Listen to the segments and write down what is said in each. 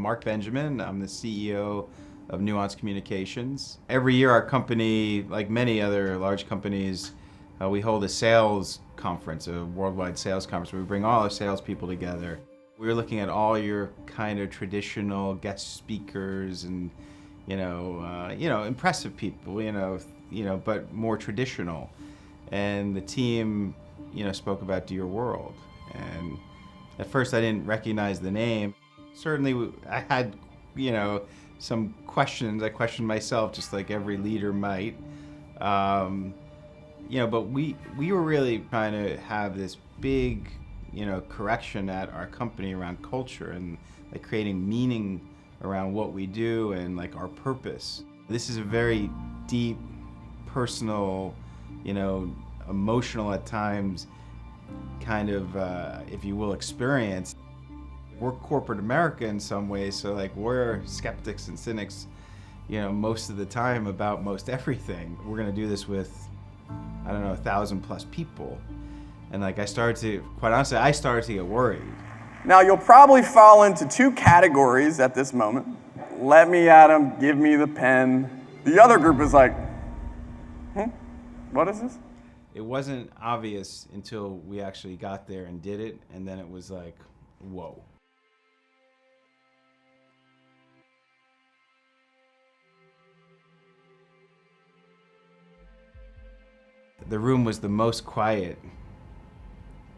Mark Benjamin. I'm the CEO of Nuance Communications. Every year our company, like many other large companies, we hold a sales conference, a worldwide sales conference, where we bring all our salespeople together. We're looking at all your kind of traditional guest speakers and, impressive people, but more traditional. And the team, spoke about Dear World. And at first I didn't recognize the name. Certainly I had, some questions. I questioned myself just like every leader might. But we were really trying to have this big, correction at our company around culture and like creating meaning around what we do and like our purpose. This is a very deep, personal, emotional at times kind of, if you will, experience. We're corporate America in some ways, so like we're skeptics and cynics, most of the time about most everything. We're gonna do this with, 1,000+ people. And like I started to get worried. Now you'll probably fall into two categories at this moment. Let me at him, give me the pen. The other group is like, what is this? It wasn't obvious until we actually got there and did it, and then it was like, whoa. The room was the most quiet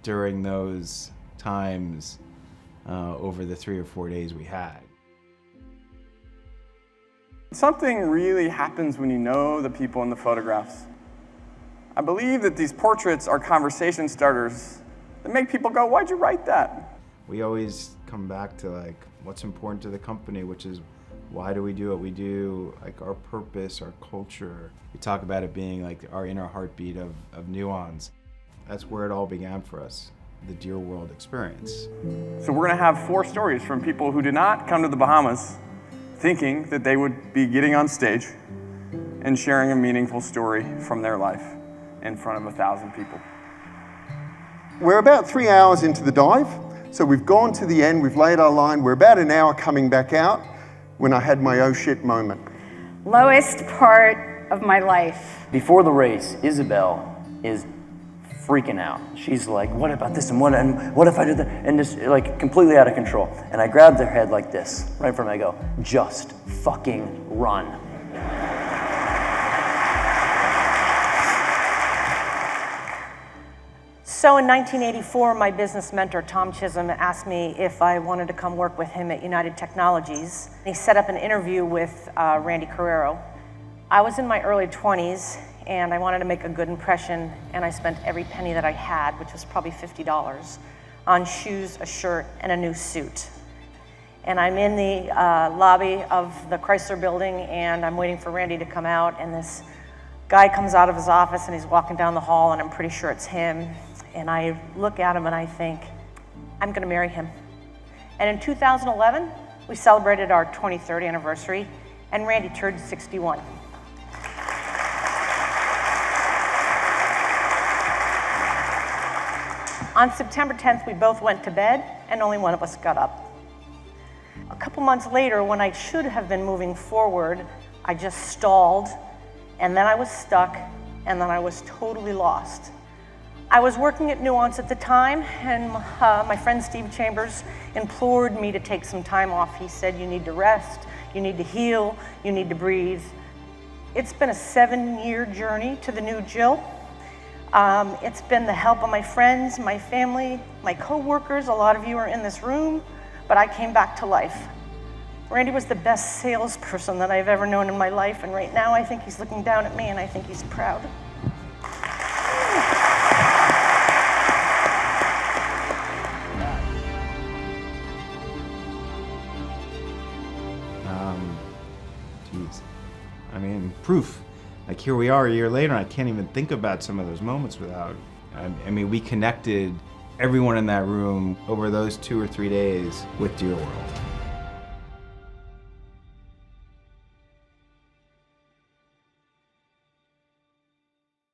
during those times over the 3 or 4 days we had. Something really happens when you know the people in the photographs. I believe that these portraits are conversation starters that make people go, why'd you write that? We always come back to like what's important to the company, which is why do we do what we do, like our purpose, our culture. We talk about it being like our inner heartbeat of Nuance. That's where it all began for us, the Dear World experience. So we're gonna have 4 stories from people who did not come to the Bahamas thinking that they would be getting on stage and sharing a meaningful story from their life in front of 1,000 people. We're about 3 hours into the dive, so we've gone to the end, we've laid our line, we're about an hour coming back out when I had my oh shit moment. Lowest part of my life. Before the race, Isabel is freaking out. She's like, what about this and what if I do that? And just like completely out of control. And I grabbed her head like this, right in front of me, I go, just fucking run. So in 1984, my business mentor, Tom Chisholm, asked me if I wanted to come work with him at United Technologies. He set up an interview with Randy Carrero. I was in my early 20s, and I wanted to make a good impression, and I spent every penny that I had, which was probably $50, on shoes, a shirt, and a new suit. And I'm in the lobby of the Chrysler building, and I'm waiting for Randy to come out, and this guy comes out of his office, and he's walking down the hall, and I'm pretty sure it's him. And I look at him and I think, I'm gonna marry him. And in 2011, we celebrated our 23rd anniversary, and Randy turned 61. On September 10th, we both went to bed, and only one of us got up. A couple months later, when I should have been moving forward, I just stalled, and then I was stuck, and then I was totally lost. I was working at Nuance at the time, and my friend Steve Chambers implored me to take some time off. He said, you need to rest, you need to heal, you need to breathe. It's been a 7-year journey to the new Jill. It's been the help of my friends, my family, my coworkers. A lot of you are in this room, but I came back to life. Randy was the best salesperson that I've ever known in my life, and right now I think he's looking down at me and I think he's proud. Proof. Like here we are a year later, and I can't even think about some of those moments without, we connected everyone in that room over those 2 or 3 days with Dear World.